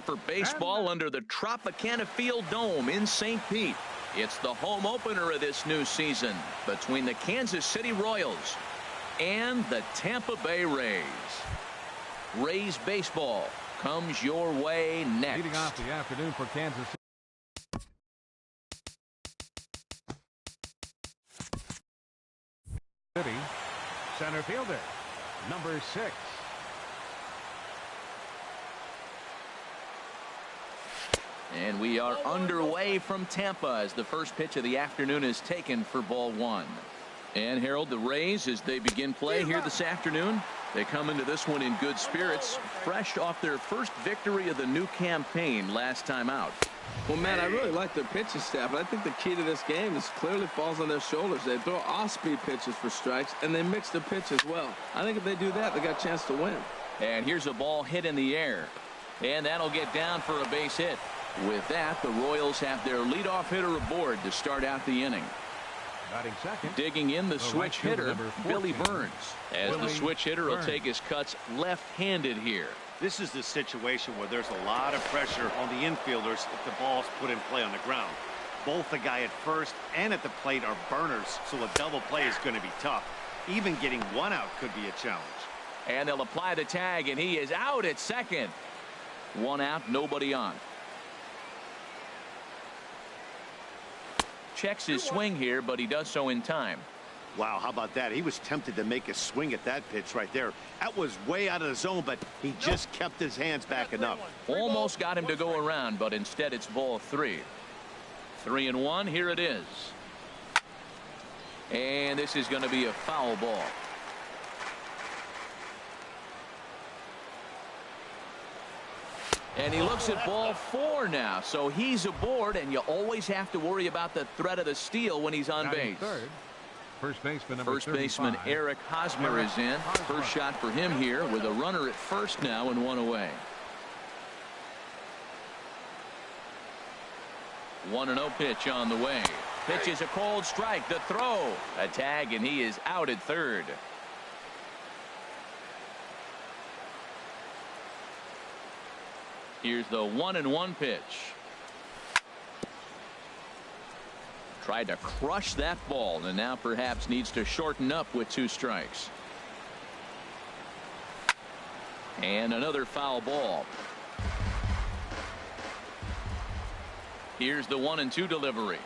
for baseball under the Tropicana Field Dome in St. Pete. It's the home opener of this new season between the Kansas City Royals and the Tampa Bay Rays. Rays baseball comes your way next. Leading off the afternoon for Kansas City, center fielder, number 6. And we are underway from Tampa as the first pitch of the afternoon is taken for ball 1. And Harold, the Rays, as they begin play here this afternoon, they come into this one in good spirits, fresh off their first victory of the new campaign last time out. Well, man, I really like their pitching staff, but I think the key to this game is clearly falls on their shoulders. They throw off-speed pitches for strikes, and they mix the pitch as well. I think if they do that, they got a chance to win. And here's a ball hit in the air, and that'll get down for a base hit. With that, the Royals have their leadoff hitter aboard to start out the inning. Second, digging in the switch hitter, Billy Burns, as the switch hitter will take his cuts left-handed here. This is the situation where there's a lot of pressure on the infielders if the ball's put in play on the ground. Both the guy at first and at the plate are burners, so a double play is going to be tough. Even getting one out could be a challenge. And they'll apply the tag, and he is out at second. One out, nobody on. Checks his swing here, but he does so in time. Wow, how about that? He was tempted to make a swing at that pitch right there. That was way out of the zone, but he just kept his hands back enough. Almost got him to go around, but instead it's ball 3. 3-1, here it is. And this is going to be a foul ball. And he looks at ball 4 now, so he's aboard, and you always have to worry about the threat of the steal when he's on base. First baseman Eric Hosmer is in. First shot for him here with a runner at first now and one away. 1-0 pitch on the way. Pitch is a cold strike. The throw. A tag, and he is out at third. Here's the 1-1 pitch. Tried to crush that ball, and now perhaps needs to shorten up with 2 strikes. And another foul ball. Here's the 1-2 delivery.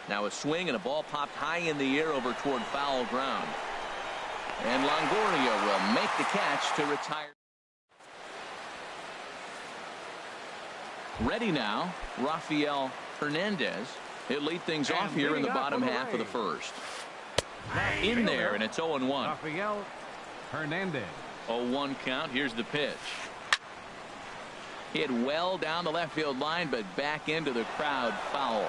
Now a swing, and a ball popped high in the air over toward foul ground. And Longoria will make the catch to retire. Ready now, Rafael Hernandez. He'll lead things off here in the bottom half of the first. In there, and it's 0-1. Rafael Hernandez. 0-1 count. Here's the pitch. Hit well down the left field line, but back into the crowd foul.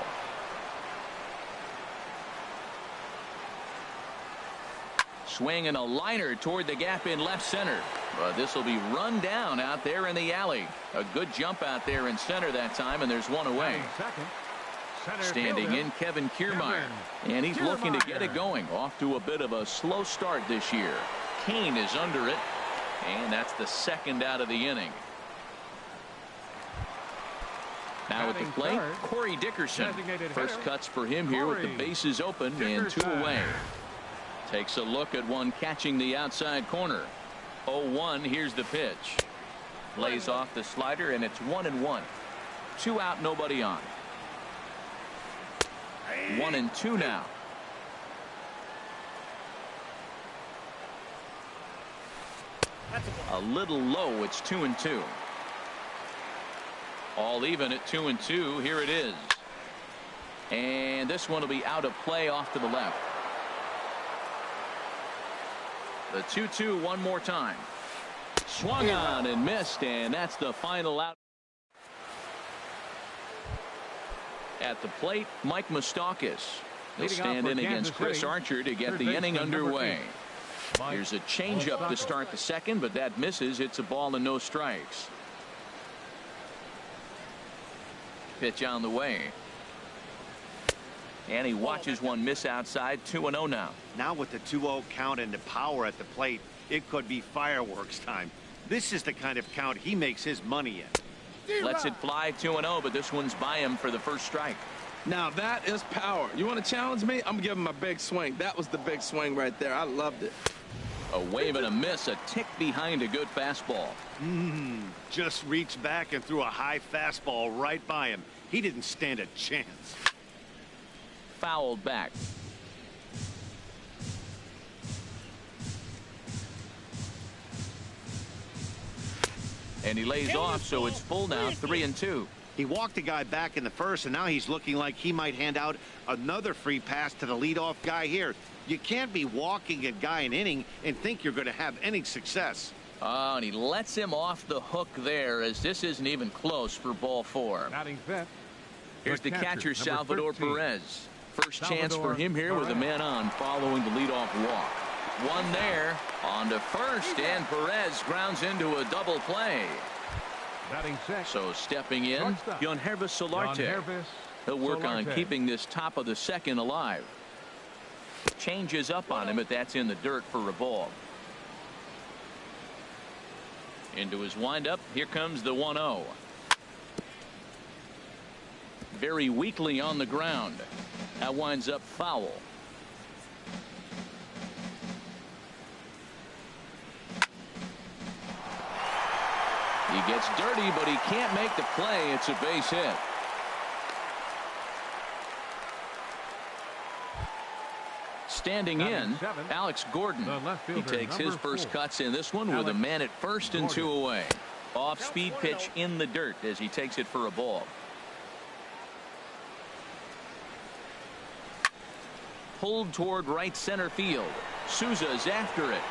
Swing and a liner toward the gap in left center. But this will be run down out there in the alley. A good jump out there in center that time, and there's one away. Standing in Kevin Kiermaier, and he's looking to get it going. Off to a bit of a slow start this year. Kane is under it, and that's the second out of the inning. Now at the plate, Corey Dickerson. First cuts for him here with the bases open and 2 away. Takes a look at one catching the outside corner. 0-1, here's the pitch. Lays off the slider, and it's 1-1. 2 out, nobody on. 1-2 now. A little low, it's 2-2. All even at 2-2. Here it is. And this one will be out of play off to the left. The 2-2 one more time. Swung on and missed, and that's the final out. At the plate, Mike Moustakas. He'll stand in against Chris Archer to get the inning underway. Here's a changeup to start the second, but that misses. It's a ball and no strikes. Pitch on the way. And he watches one miss outside. 2-0 now. Now with the 2-0 count and the power at the plate, it could be fireworks time. This is the kind of count he makes his money in. Lets it fly 2-0, but this one's by him for the first strike. Now that is power. You want to challenge me? I'm giving him a big swing. That was the big swing right there. I loved it. A wave and a miss, a tick behind a good fastball. Just reached back and threw a high fastball right by him. He didn't stand a chance. Fouled back. And he lays off, so it's full now, 3-2. He walked a guy back in the first, and now he's looking like he might hand out another free pass to the leadoff guy here. You can't be walking a guy an inning and think you're going to have any success. Oh, and he lets him off the hook there, as this isn't even close for ball 4. Batting fifth. Here's the catcher, Salvador 13. Perez. First Salvador chance for him here with a man on following the leadoff walk. One there, on to first, and Perez grounds into a double play. Batting sixth. So stepping in, Yyjin007 Solarte. He'll work on keeping this top of the second alive. Changes up on him, but that's in the dirt for a ball. Into his windup, here comes the 1-0. Very weakly on the ground. That winds up foul. He gets dirty, but he can't make the play. It's a base hit. Standing in, Alex Gordon. He takes his first cuts in this one with a man at first and 2 away. Off-speed pitch in the dirt as he takes it for a ball. Pulled toward right center field. Souza's after it.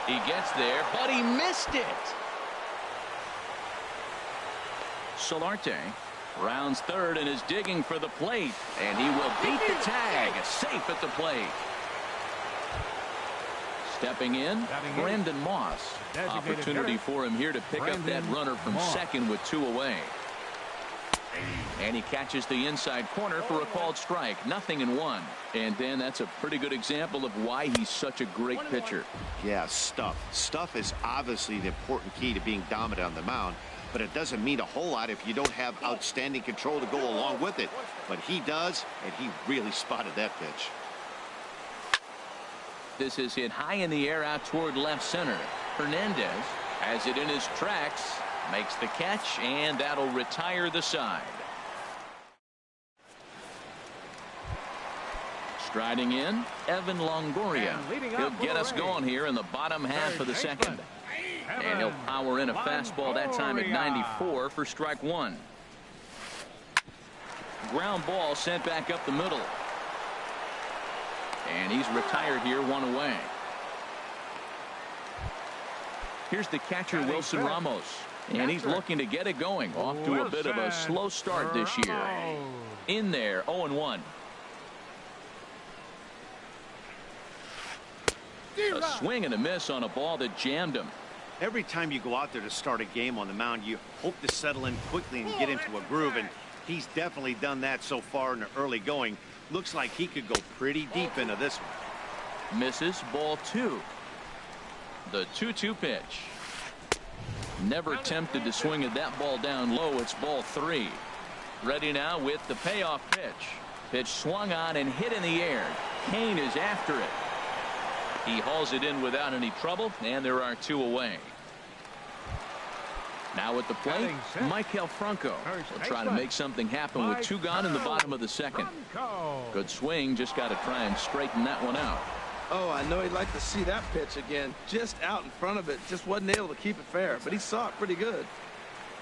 He gets there, but he missed it. Solarte rounds third and is digging for the plate, and he will beat the tag. Safe at the plate. Stepping in, Brandon Moss. Opportunity for him here to pick up that runner from second with 2 away. And he catches the inside corner for a called strike. 0-1. And Dan, that's a pretty good example of why he's such a great pitcher. Yeah, stuff. Stuff is obviously the important key to being dominant on the mound, but it doesn't mean a whole lot if you don't have outstanding control to go along with it. But he does, and he really spotted that pitch. This is hit high in the air out toward left center. Hernandez has it in his tracks, makes the catch, and that'll retire the side. Striding in, Evan Longoria. He'll get us going here in the bottom half of the second. And he'll power in a fastball that time at 94 for strike 1. Ground ball sent back up the middle. And he's retired here, 1 away. Here's the catcher, Wilson Ramos. And he's looking to get it going. Off to a bit of a slow start this year. In there, 0-1. A swing and a miss on a ball that jammed him. Every time you go out there to start a game on the mound, you hope to settle in quickly and get into a groove, and he's definitely done that so far in the early going. Looks like he could go pretty deep into this one. Misses, ball 2. The 2-2 pitch. Never tempted to swing at that ball down low. It's ball 3. Ready now with the payoff pitch. Pitch swung on and hit in the air. Kane is after it. He hauls it in without any trouble, and there are 2 away. Now at the plate, Maikel Franco will try to make something happen with 2 gone in the bottom of the second. Good swing, just got to try and straighten that one out. Oh, I know he'd like to see that pitch again. Just out in front of it. Just wasn't able to keep it fair, but he saw it pretty good.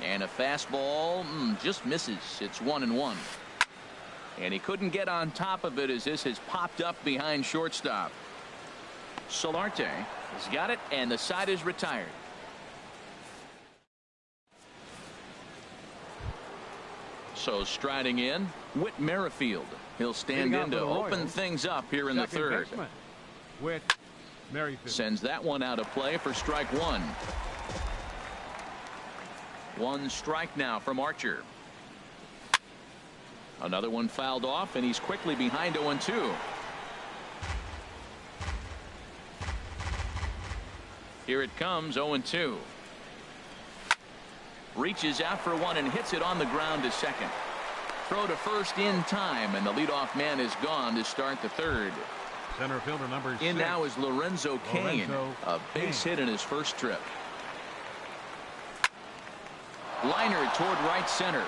And a fastball just misses. It's 1-1. And he couldn't get on top of it as this has popped up behind shortstop. Solarte has got it, and the side is retired. So striding in, Whit Merrifield. He'll stand in to open things up here in the third. Sends that one out of play for strike 1. 1 strike now from Archer. Another one fouled off, and he's quickly behind 0-2. Here it comes, 0-2. Reaches out for one and hits it on the ground to second. Throw to first in time, and the leadoff man is gone to start the third. Center fielder number 6. In now is Lorenzo Cain, a base hit in his first trip. Liner toward right center,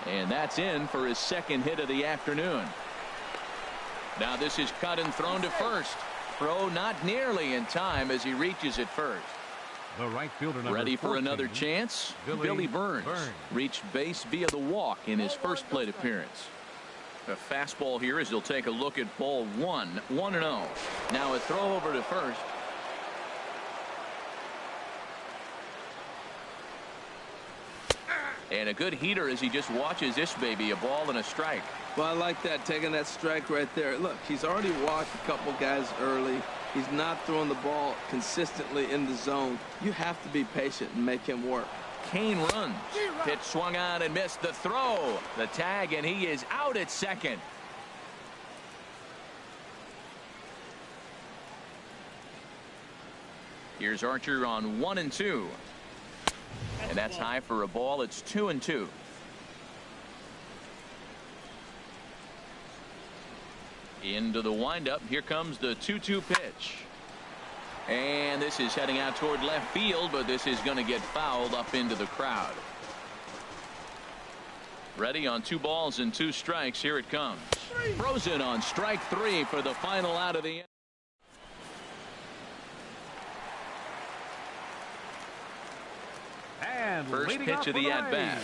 and that's in for his second hit of the afternoon. Now this is cut and thrown to first. Throw not nearly in time as he reaches it first. The right fielder number Ready for 14, another chance? Billy Burns reached base via the walk in his first plate appearance. A fastball here as he'll take a look at ball 1, 1-0. Now a throw over to first. And a good heater as he just watches this baby, a ball and a strike. Well, I like that, taking that strike right there. Look, he's already walked a couple guys early. He's not throwing the ball consistently in the zone. You have to be patient and make him work. Cain runs. Pitch swung on and missed. The throw. The tag, and he is out at second. Here's Archer on 1 and 2. And that's high for a ball. It's 2 and 2. Into the windup. Here comes the 2-2 pitch. And this is heading out toward left field, but this is going to get fouled up into the crowd. Ready on 2 balls and 2 strikes. Here it comes. Frozen on strike 3 for the final out of the inning. And first pitch of the at bat.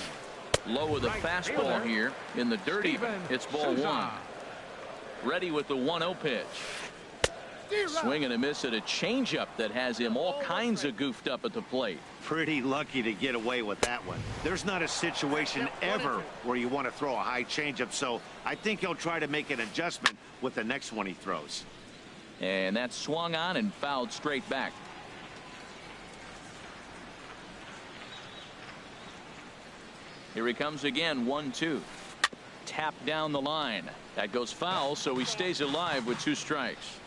Low with a fastball here in the dirt even. It's ball 1. Ready with the 1-0 pitch. Swing and a miss at a changeup that has him all kinds of goofed up at the plate. Pretty lucky to get away with that one. There's not a situation ever where you want to throw a high changeup, so I think he'll try to make an adjustment with the next one he throws. And that swung on and fouled straight back. Here he comes again, 1-2. Tap down the line. That goes foul, so he stays alive with 2 strikes.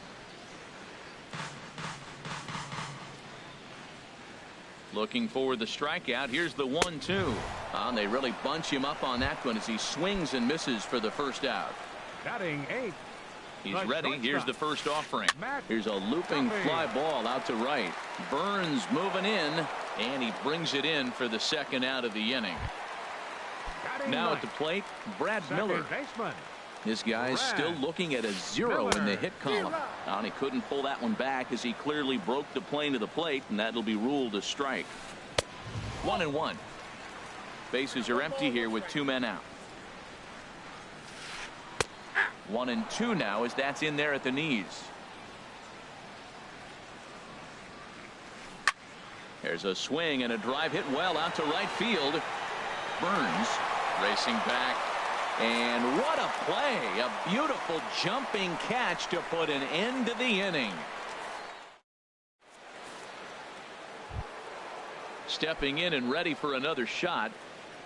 Looking for the strikeout. Here's the 1-2. And they really bunch him up on that one as he swings and misses for the first out. Batting 8. He's ready. Here's the first offering. Here's a looping fly ball out to right. Burns moving in, and he brings it in for the second out of the inning. Now at the plate, Brad Miller. This guy's still looking at a 0 in the hit column. And he couldn't pull that one back as he clearly broke the plane to the plate, and that'll be ruled a strike. 1-1. Bases are empty here with 2 men out. 1-2 now as that's in there at the knees. There's a swing and a drive hit well out to right field. Burns racing back. And what a play. A beautiful jumping catch to put an end to the inning. Stepping in and ready for another shot,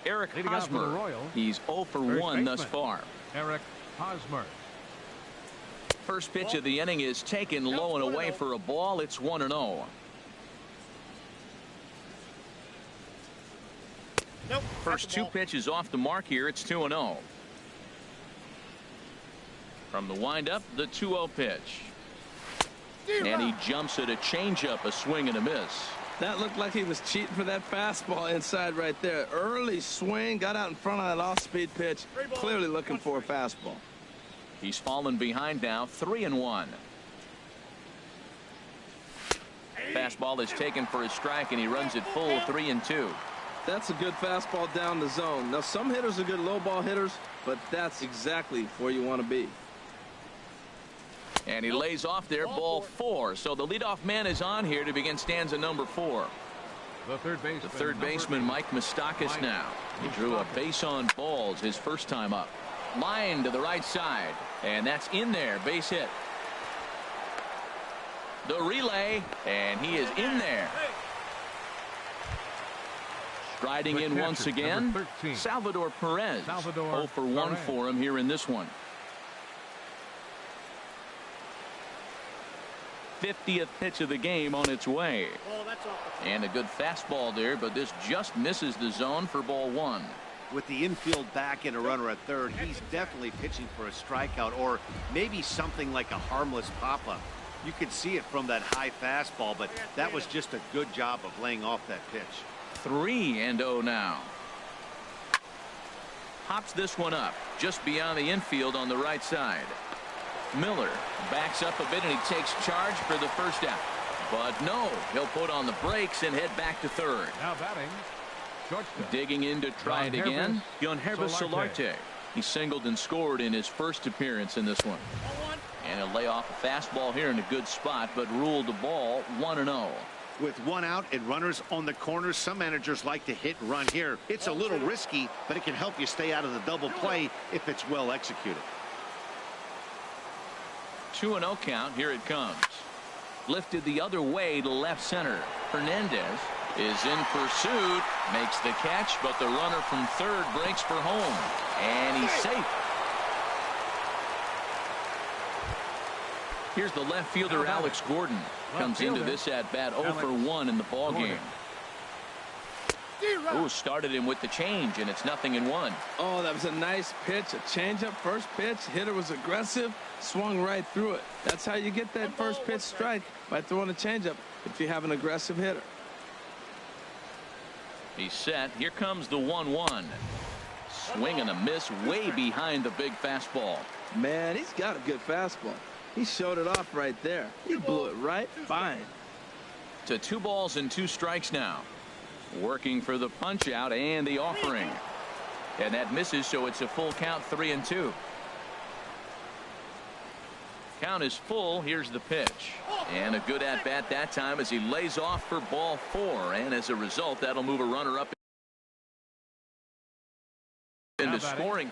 Eric Hosmer. He's 0 for 1 thus far. Eric Hosmer. First pitch of the inning is taken low and away for a ball. It's 1-0. First 2 pitches off the mark here. It's 2-0. From the windup, the 2-0 pitch. And he jumps at a changeup, a swing and a miss. That looked like he was cheating for that fastball inside right there. Early swing, got out in front of that off-speed pitch. Clearly looking for a fastball. He's fallen behind now, 3-1. Fastball is taken for a strike, and he runs it full, 3-2. That's a good fastball down the zone. Now, some hitters are good low ball hitters, but that's exactly where you want to be. And he lays off there, ball 4. So the leadoff man is on here to begin stanza number 4. The third baseman, Mike Moustakas now. He drew a base on balls his first time up. Line to the right side, and that's in there, base hit. The relay, and he is in there. Striding in once again, Salvador Perez. 0 for 1 for him here in this one. 50th pitch of the game on its way. And a good fastball there, but this just misses the zone for ball one. With the infield back and a runner at third, he's definitely pitching for a strikeout or maybe something like a harmless pop-up. You could see it from that high fastball, but that was just a good job of laying off that pitch. 3-0 now. Hops this one up just beyond the infield on the right side. Miller backs up a bit and he takes charge for the first out. But no, he'll put on the brakes and head back to third. Now batting, shortstop. Digging in to try it again. Yohannes Solarte. He singled and scored in his first appearance in this one. And he'll lay off a fastball here in a good spot, but ruled the ball 1-0. With one out and runners on the corners, some managers like to hit and run here. It's a little risky, but it can help you stay out of the double play if it's well executed. 2-0 count. Here it comes. Lifted the other way to left center. Hernandez is in pursuit, makes the catch, but the runner from third breaks for home, and he's safe. Here's the left fielder, Alex Gordon. Comes into this at bat 0 for 1 in the ball game. Oh, started him with the change, and it's 0-1. Oh, that was a nice pitch, a changeup, first pitch. Hitter was aggressive, swung right through it. That's how you get that first pitch strike, by throwing a changeup if you have an aggressive hitter. He's set. Here comes the 1-1. Swing and a miss way behind the big fastball. Man, he's got a good fastball. He showed it off right there. He blew it right fine. To 2 balls and 2 strikes now. Working for the punch out and the offering. And that misses, so it's a full count, 3-2. Count is full. Here's the pitch. And a good at bat that time as he lays off for ball 4. And as a result, that'll move a runner up into scoring.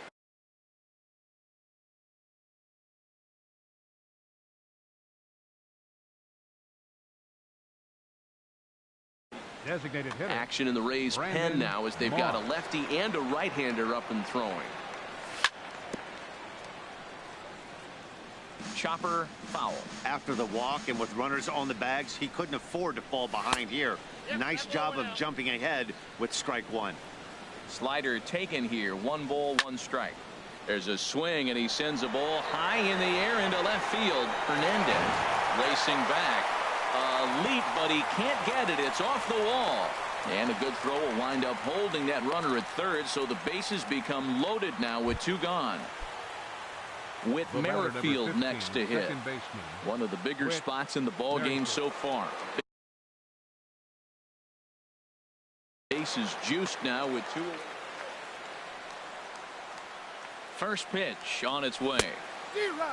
Designated hitter. Action in the Rays pen now as they've got a lefty and a right-hander up and throwing. Chopper foul. After the walk and with runners on the bags, he couldn't afford to fall behind here. Nice job of jumping ahead with strike 1. Slider taken here. 1 ball, 1 strike. There's a swing and he sends a ball high in the air into left field. Hernandez racing back. A leap, but he can't get it. It's off the wall. And a good throw will wind up holding that runner at third, so the bases become loaded now with 2 gone. With Merrifield next to hit. One of the bigger spots in the ball game so far. Bases juiced now with 2. First pitch on its way.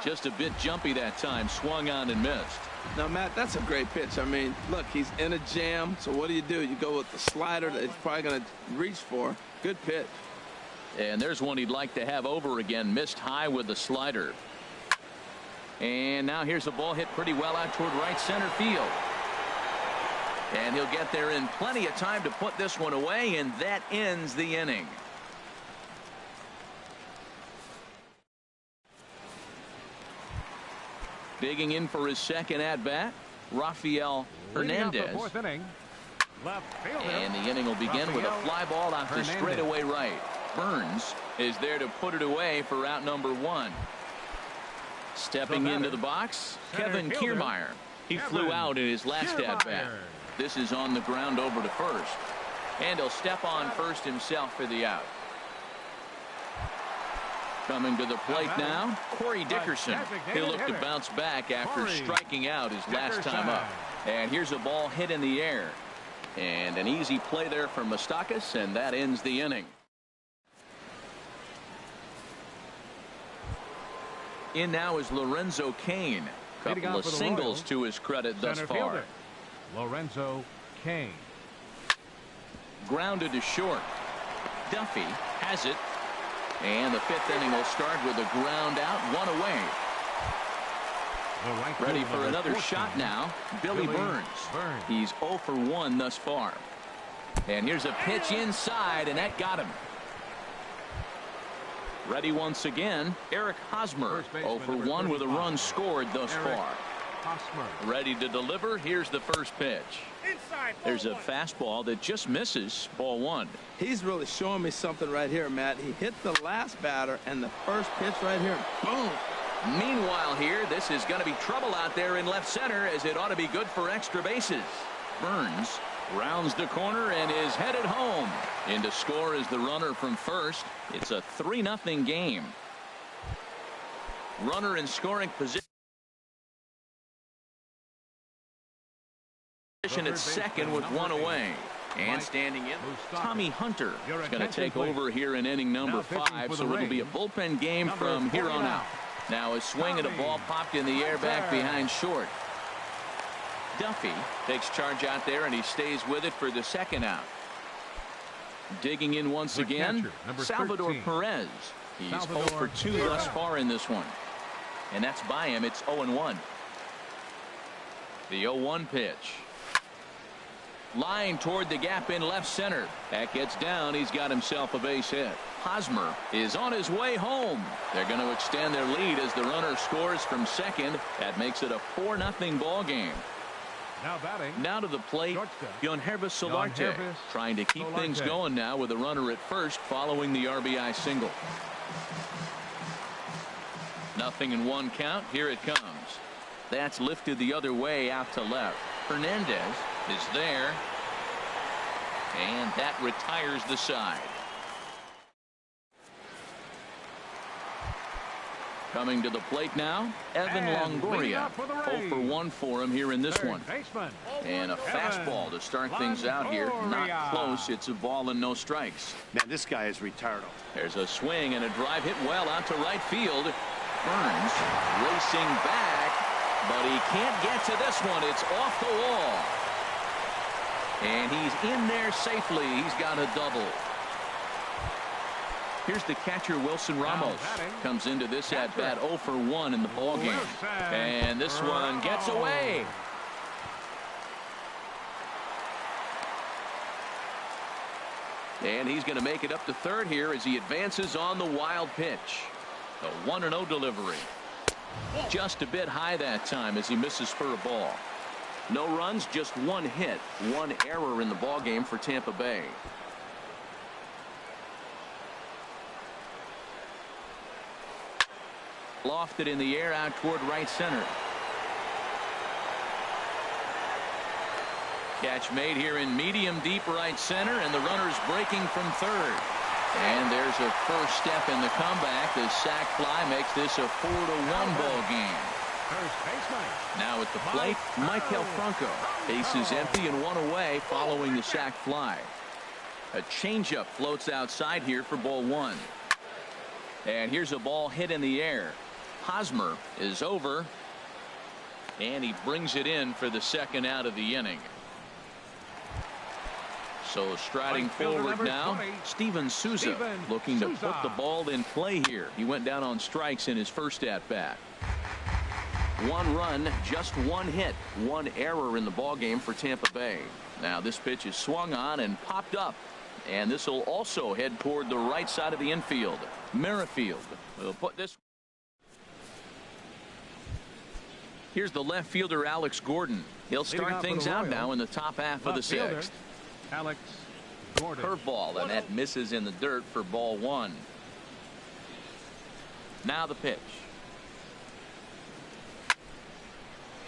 Just a bit jumpy that time. Swung on and missed. Now, Matt, that's a great pitch. I mean, look, he's in a jam. So what do? You go with the slider that he's probably going to reach for. Good pitch. And there's one he'd like to have over again. Missed high with the slider. And now here's a ball hit pretty well out toward right center field. And he'll get there in plenty of time to put this one away, and that ends the inning. Digging in for his second at-bat, Rafael Hernandez. And the inning will begin with a fly ball out to straightaway right. Burns is there to put it away for out number 1. Stepping into the box, Kevin Kiermaier. He flew out in his last at-bat. This is on the ground over to first. And he'll step on first himself for the out. Coming to the plate now, Corey Dickerson. He'll look to bounce back after striking out his last time up. And here's a ball hit in the air. And an easy play there from Moustakas, and that ends the inning. In now is Lorenzo Cain. Couple of singles to his credit thus far. Lorenzo Cain. Grounded to short. Duffy has it. And the 5th inning will start with a ground out, 1 away. Ready for another shot now, Billy Burns. He's 0 for 1 thus far. And here's a pitch inside, and that got him. Ready once again, Eric Hosmer, 0 for 1 with a run scored thus far. Ready to deliver. Here's the first pitch. There's a fastball that just misses. Ball one. He's really showing me something right here, Matt. He hit the last batter and the first pitch right here. Boom. Meanwhile here, this is going to be trouble out there in left center, as it ought to be good for extra bases. Burns rounds the corner and is headed home. In to score is the runner from first. It's a 3-0 game. Runner in scoring position at second with one away. And standing in, Tommy Hunter is going to take over here in inning number 5, so it'll be a bullpen game from here on out. Now a swing and a ball popped in the air back behind short. Duffy takes charge out there, and he stays with it for the second out. Digging in once again, Salvador Perez. He's 0 for 2 thus far in this one. And that's by him. It's 0-1. The 0-1 pitch. Line toward the gap in left center. That gets down. He's got himself a base hit. Hosmer is on his way home. They're going to extend their lead as the runner scores from second. That makes it a 4-0 ball game. Now batting. Now to the plate, Yonhervis Solarte, trying to keep things going now with a runner at first following the RBI single. 0-1 count. Here it comes. That's lifted the other way out to left. Hernandez is there, and that retires the side. Coming to the plate now, Evan Longoria. 0 for 1 for him here in this one. And a fastball to start things out here. Not close. It's a ball and no strikes. Man, this guy is retired. There's a swing and a drive hit well out to right field. Burns racing back, but he can't get to this one. It's off the wall. And he's in there safely. He's got a double. Here's the catcher, Wilson Ramos. Comes into this at bat 0 for 1 in the ball game. And this one gets away. And he's going to make it up to third here as he advances on the wild pitch. A 1-0 delivery. Just a bit high that time as he misses for a ball. No runs, just one hit, one error in the ball game for Tampa Bay. Lofted in the air out toward right center. Catch made here in medium deep right center, and the runner's breaking from third. And there's a first step in the comeback. The sac fly makes this a 4-1 ball game. Now at the plate, Maikel Franco. Base is empty and one away following the sac fly. A changeup floats outside here for ball one. And here's a ball hit in the air. Hosmer is over, and he brings it in for the second out of the inning. So striding forward now, Steven Souza looking to put the ball in play here. He went down on strikes in his first at bat. One run, just one hit, one error in the ball game for Tampa Bay. Now this pitch is swung on and popped up, and this will also head toward the right side of the infield. Merrifield will put this. Here's the left fielder, Alex Gordon. He'll start things out now in the top half of the sixth. Alex Gordon. Curveball, and that misses in the dirt for ball one. Now the pitch.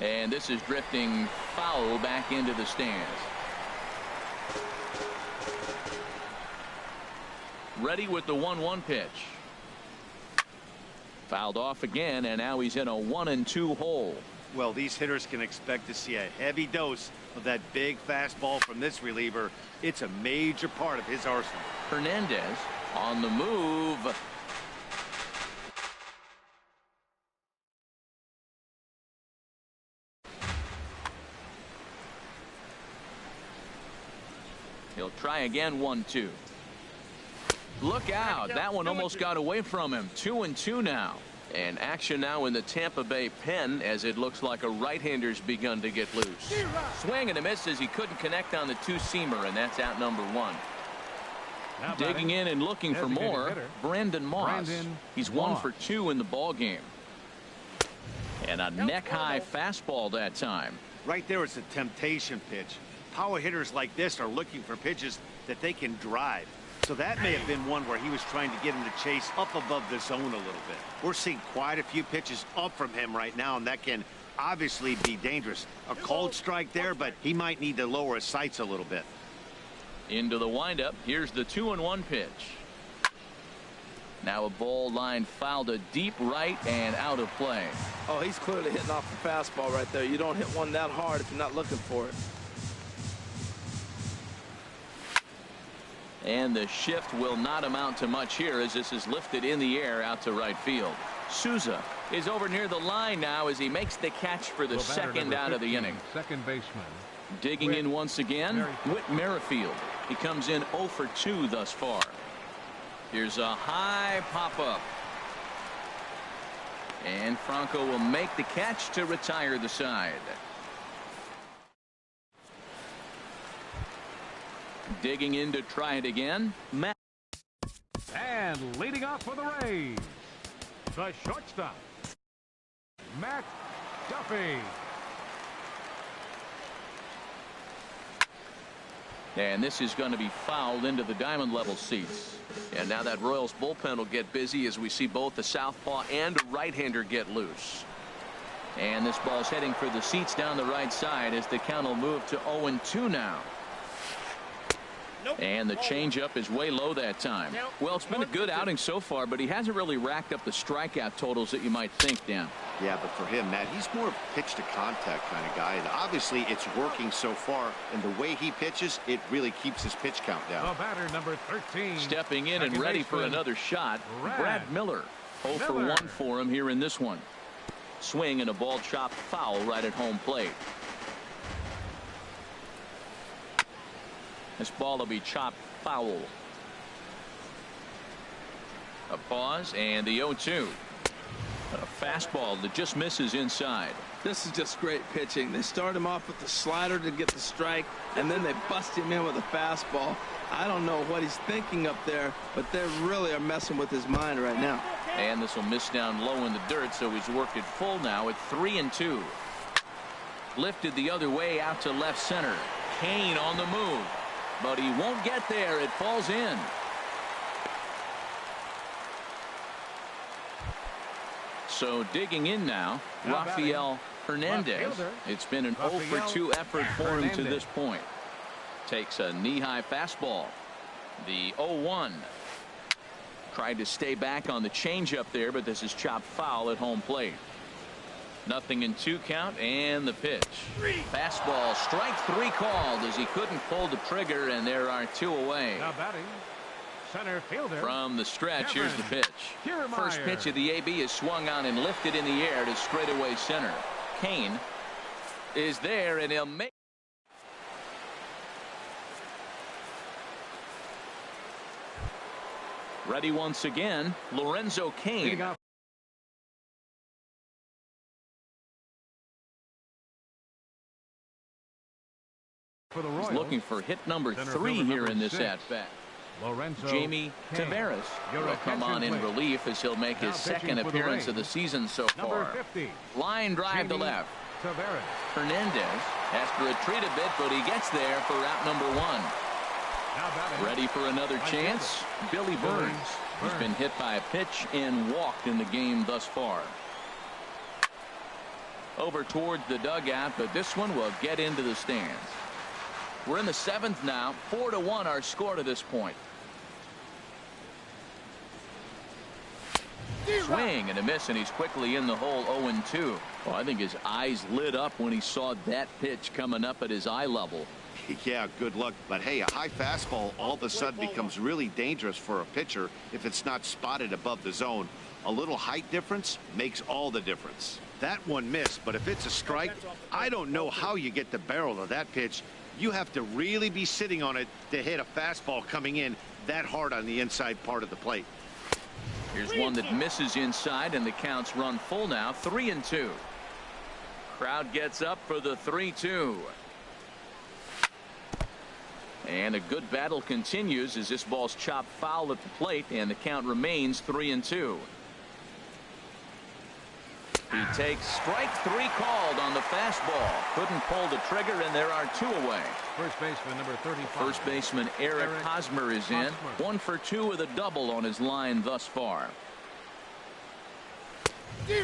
And this is drifting foul back into the stands. Ready with the 1-1 pitch. Fouled off again, and now he's in a 1-2 hole. Well, these hitters can expect to see a heavy dose of that big fastball from this reliever. It's a major part of his arsenal. Hernandez on the move. He'll try again. 1-2. Look out. That one almost got away from him. 2-2 now. And action now in the Tampa Bay pen, as it looks like a right-hander's begun to get loose. Swing and a miss as he couldn't connect on the two-seamer, and that's out number one. Digging in and looking for more, Brandon Moss. He's 1 for 2 in the ball game. And a neck-high fastball that time. Right there is a temptation pitch. Power hitters like this are looking for pitches that they can drive. So that may have been one where he was trying to get him to chase up above the zone a little bit. We're seeing quite a few pitches up from him right now, and that can obviously be dangerous. A cold strike there, but he might need to lower his sights a little bit. Into the windup. Here's the 2-1 pitch. Now a ball line fouled to deep right and out of play. Oh, he's clearly hitting off the fastball right there. You don't hit one that hard if you're not looking for it. And the shift will not amount to much here as this is lifted in the air out to right field. Souza is over near the line now as he makes the catch for the second out of the inning. Second baseman. Digging in once again, Whit Merrifield. He comes in 0 for 2 thus far. Here's a high pop-up. And Franco will make the catch to retire the side. Digging in to try it again, Matt. And leading off for the Rays, the shortstop, Matt Duffy. And this is going to be fouled into the diamond level seats. And now that Royals bullpen will get busy as we see both the southpaw and a right-hander get loose. And this ball's heading for the seats down the right side as the count will move to 0-2 now. And the changeup is way low that time. Well, it's been a good outing so far, but he hasn't really racked up the strikeout totals that you might think, Dan. Yeah, but for him, Matt, he's more of a pitch to contact kind of guy, and obviously it's working so far, and the way he pitches, it really keeps his pitch count down. The batter, number 13. Stepping in and ready for another shot, Brad Miller. 0 for 1 for him here in this one. Swing and a ball chopped foul right at home plate. This ball will be chopped foul. A pause and the 0-2. A fastball that just misses inside. This is just great pitching. They start him off with the slider to get the strike, and then they bust him in with a fastball. I don't know what he's thinking up there, but they really are messing with his mind right now. And this will miss down low in the dirt, so he's worked it full now at 3-2. Lifted the other way out to left center. Kane on the move. But he won't get there. It falls in. So digging in now, Rafael Hernandez. It's been an 0 for 2 effort for him to this point. Takes a knee-high fastball. The 0-1. Tried to stay back on the changeup there, but this is chopped foul at home plate. 0-2 count and the pitch. Fastball, strike 3 called as he couldn't pull the trigger, and there are 2 away. Now batting, center fielder. From the stretch, here's the pitch. First pitch of the AB is swung on and lifted in the air to straightaway center. Kane is there, and he'll make. Ready once again, Lorenzo Kane. For the Royals, he's looking for hit number 3 here in this at-bat. Jamie Taveras will come on in relief as he'll make his second appearance of the season so far. 50, line drive to left. Taveras. Hernandez has to retreat a bit, but he gets there for out number 1. Ready for another chance? Billy Burns. He's been hit by a pitch and walked in the game thus far. Over towards the dugout, but this one will get into the stands. We're in the 7th now. 4-1 our score to this point. Swing and a miss, and he's quickly in the hole. 0-2. Well, I think his eyes lit up when he saw that pitch coming up at his eye level. Yeah, good luck. But hey, a high fastball all of a sudden becomes really dangerous for a pitcher if it's not spotted above the zone. A little height difference makes all the difference. That one missed, but if it's a strike, I don't know how you get the barrel of that pitch. You have to really be sitting on it to hit a fastball coming in that hard on the inside part of the plate. Here's one that misses inside, and the counts run full now. 3-2. Crowd gets up for the 3-2. And a good battle continues as this ball's chopped foul at the plate, and the count remains 3-2. He takes strike 3 called on the fastball. Couldn't pull the trigger, and there are 2 away. First baseman number 35. First baseman Eric Hosmer is in. 1 for 2 with a double on his line thus far.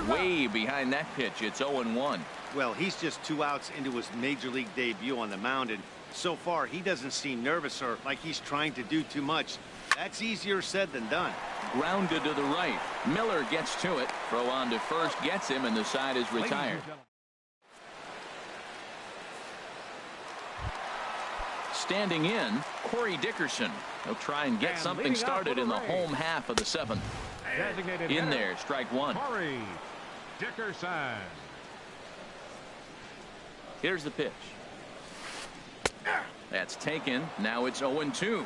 Way behind that pitch. It's 0-1. Well, he's just 2 outs into his major league debut on the mound, and so far he doesn't seem nervous or like he's trying to do too much. That's easier said than done. Grounded to the right. Miller gets to it. Throw on to first gets him, and the side is retired. Standing in, Corey Dickerson. He'll try and get something started in the home half of the 7th. In there, strike 1. Corey Dickerson. Here's the pitch. That's taken. Now it's 0-2.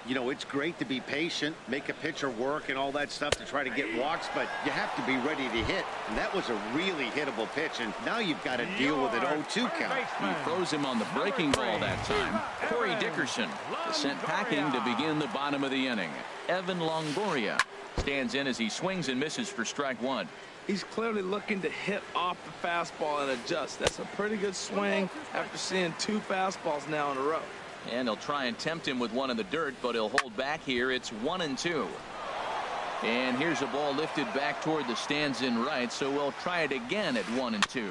You know, it's great to be patient, make a pitcher work and all that stuff to try to get walks, but you have to be ready to hit. And that was a really hittable pitch, and now you've got to deal with an 0-2 count. He throws him on the breaking ball that time. Corey Dickerson is sent packing to begin the bottom of the inning. Evan Longoria stands in as he swings and misses for strike 1. He's clearly looking to hit off the fastball and adjust. That's a pretty good swing after seeing 2 fastballs now in a row. And he'll try and tempt him with one in the dirt, but he'll hold back here. It's 1-2. And here's a ball lifted back toward the stands in right, so we'll try it again at 1-2.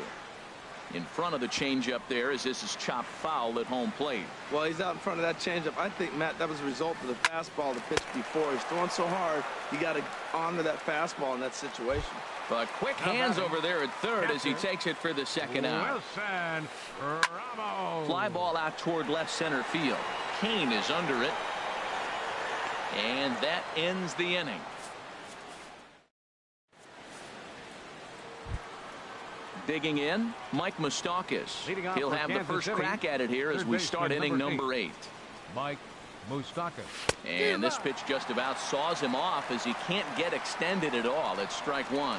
In front of the changeup there as this is chopped foul at home plate. Well, he's out in front of that changeup. I think, Matt, that was a result of the fastball the pitch before. He's throwing so hard, you got to honor that fastball in that situation. But quick hands over there at third as he takes it for the second out. Wilson Ramos. Fly ball out toward left center field. Kane is under it. And that ends the inning. Digging in, Mike Moustakas. He'll have the first crack at it here as we start inning number 8. Mike Moustakas. And this pitch just about saws him off as he can't get extended at all. It's strike 1.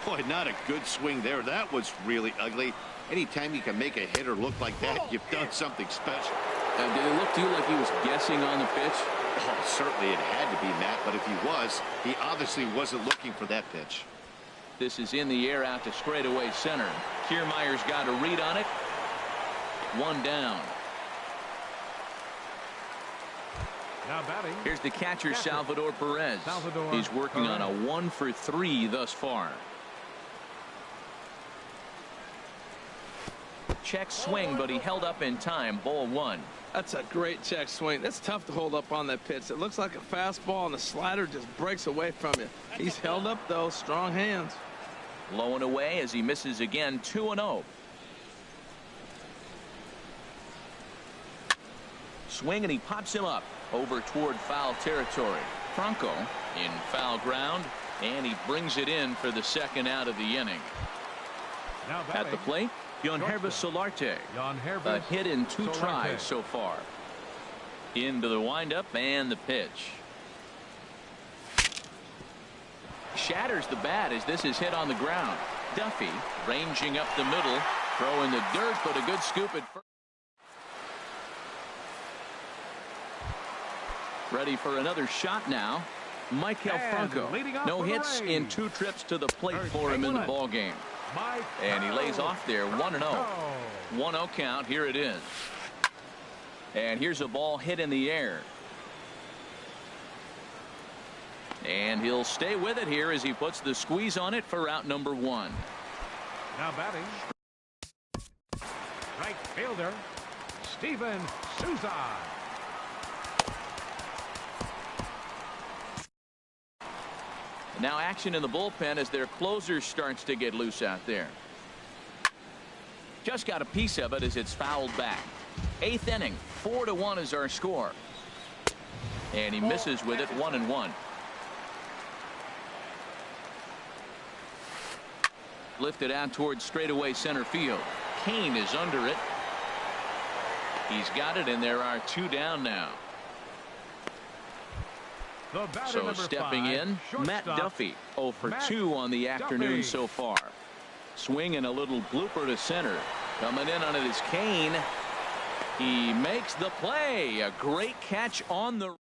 Boy, not a good swing there. That was really ugly. Anytime you can make a hitter look like that, you've done something special. Did it look to you like he was guessing on the pitch? Oh, certainly it had to be, Matt, but if he was, he obviously wasn't looking for that pitch. This is in the air out to straightaway center. Kiermaier's got a read on it. 1 down. Now batting. Here's the catcher, Salvador Perez. He's working on a 1 for 3 thus far. Check swing, but he held up in time. Ball 1. That's a great check swing. That's tough to hold up on that pitch. It looks like a fastball, and the slider just breaks away from you. He's held up, though. Strong hands. Low and away as he misses again. 2-0. Swing, and he pops him up over toward foul territory. Franco in foul ground, and he brings it in for the second out of the inning. Now at the plate, Yangervis Solarte. A hit in 2 tries so far. Into the windup and the pitch. Shatters the bat as this is hit on the ground. Duffy ranging up the middle, throwing the dirt, but a good scoop at first. Ready for another shot now. Michael Franco. No hits in 2 trips to the plate for him in the ball game. And he lays off there. 1-0. 1-0 count. Here it is. And here's a ball hit in the air. And he'll stay with it here as he puts the squeeze on it for out number 1. Now batting. Right fielder, Steven Souza. Now action in the bullpen as their closer starts to get loose out there. Just got a piece of it as it's fouled back. 8th inning, 4-1 is our score. And he misses with it. 1-1. Lifted out towards straightaway center field. Kane is under it. He's got it, and there are 2 down now. So stepping in, Matt Duffy, 0 for 2 on the afternoon so far. Swing and a little blooper to center. Coming in on it is Kane. He makes the play. A great catch on the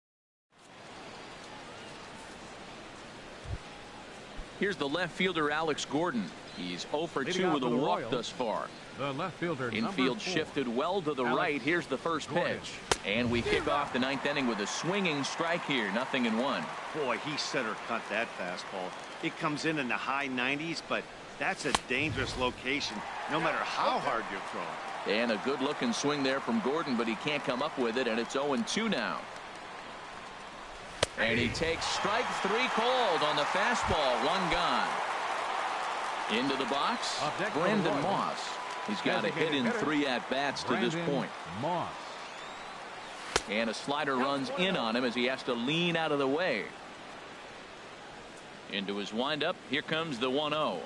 Here's the left fielder, Alex Gordon. He's 0 for 2 with a walk thus far. The left fielder, Infield shifted well to the right. Here's the first pitch. And we kick off the ninth inning with a swinging strike here. 0-1. Boy, he center cut that fastball. It comes in the high 90s, but that's a dangerous location no matter how hard you're throwing. And a good-looking swing there from Gordon, but he can't come up with it, and it's 0-2 now. And he takes strike 3 called on the fastball. 1 gone. Into the box, Brandon Moss. He's got a hit in 3 at-bats to this point. Moss. And a slider runs in on him as he has to lean out of the way. Into his windup. Here comes the 1-0.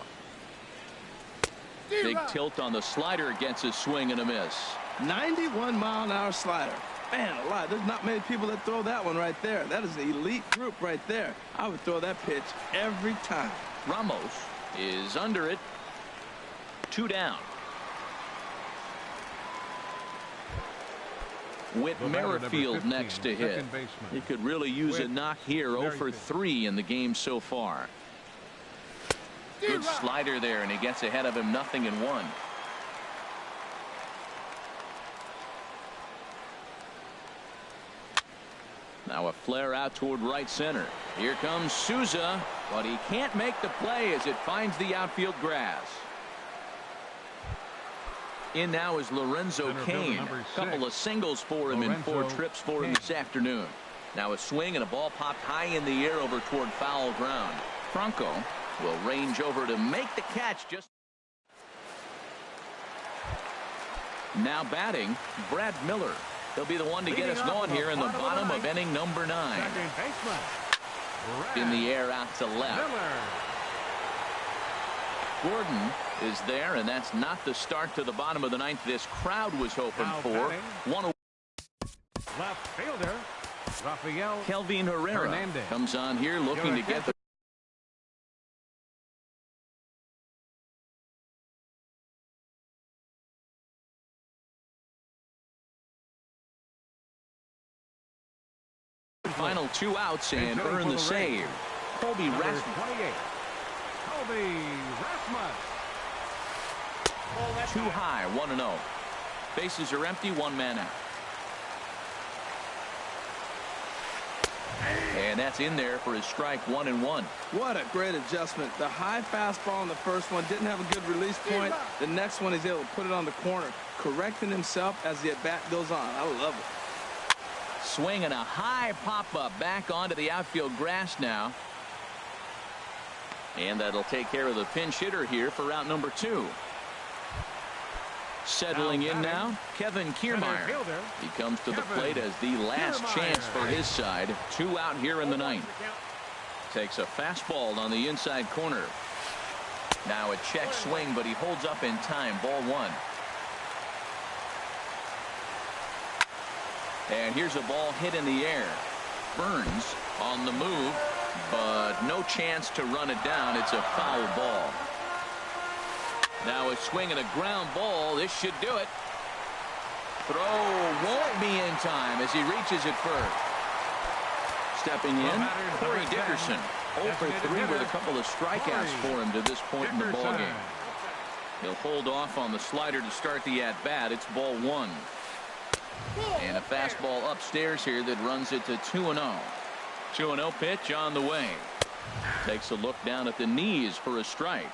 Big tilt on the slider against his swing and a miss. 91-mile-an-hour slider. Man alive, there's not many people that throw that one right there. That is an elite group right there. I would throw that pitch every time. Ramos is under it. 2 down. Whit Merrifield next to hit. He could really use a knock here. 0 for 3 in the game so far. Good slider there, and he gets ahead of him. 0-1. Now a flare out toward right center. Here comes Souza, but he can't make the play as it finds the outfield grass. In now is Lorenzo Cain. A couple of singles for him in 4 trips for him this afternoon. Now a swing and a ball popped high in the air over toward foul ground. Franco will range over to make the catch. Just now batting, Brad Miller. He'll be the one to get us going here in the bottom of inning number 9. In the air out to left. Gordon is there, and that's not the start to the bottom of the 9th this crowd was hoping for. Left fielder, Rafael Kelvin Herrera comes on here looking to get the final 2 outs and earn the save. Colby Rasmus. Too high, 1-0. Bases are empty, 1 man out. And that's in there for his strike. 1-1. What a great adjustment. The high fastball on the first one didn't have a good release point. The next one he's able to put it on the corner, correcting himself as the at-bat goes on. I love it. Swing and a high pop-up back onto the outfield grass now. And that'll take care of the pinch hitter here for route number 2. Settling in now, Kevin Kiermaier. He comes to the plate as the last chance for his side. 2 out here in the 9th. Takes a fastball on the inside corner. Now a check swing, but he holds up in time. Ball 1. And here's a ball hit in the air. Burns on the move, but no chance to run it down. It's a foul ball. Now a swing and a ground ball. This should do it. Throw won't be in time as he reaches it first. Stepping in, Corey Dickerson. 0 for 3 with a couple of strikeouts for him to this point in the ballgame. He'll hold off on the slider to start the at-bat. It's ball 1. And a fastball upstairs here that runs it to 2-0. 2-0 pitch on the way. Takes a look down at the knees for a strike.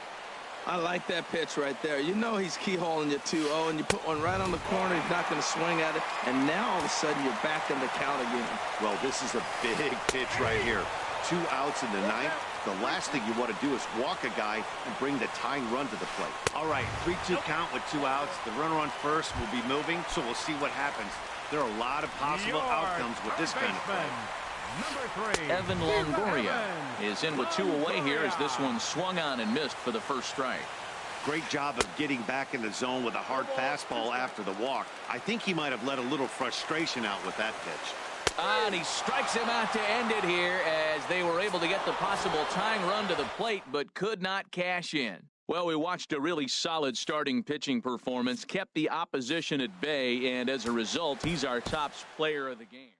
I like that pitch right there. You know he's keyholing you 2-0, and you put one right on the corner. He's not going to swing at it. And now all of a sudden you're back in the count again. Well, this is a big pitch right here. 2 outs in the 9th. The last thing you want to do is walk a guy and bring the tying run to the plate. All right, 3-2 count with 2 outs. The runner on first will be moving, so we'll see what happens. There are a lot of possible outcomes with this kind of play. Number 3, Evan Longoria is in with 2 away here as this one swung on and missed for the first strike. Great job of getting back in the zone with a hard fastball after the walk. I think he might have let a little frustration out with that pitch. And he strikes him out to end it here as they were able to get the possible tying run to the plate but could not cash in. Well, we watched a really solid starting pitching performance, kept the opposition at bay, and as a result, he's our top player of the game.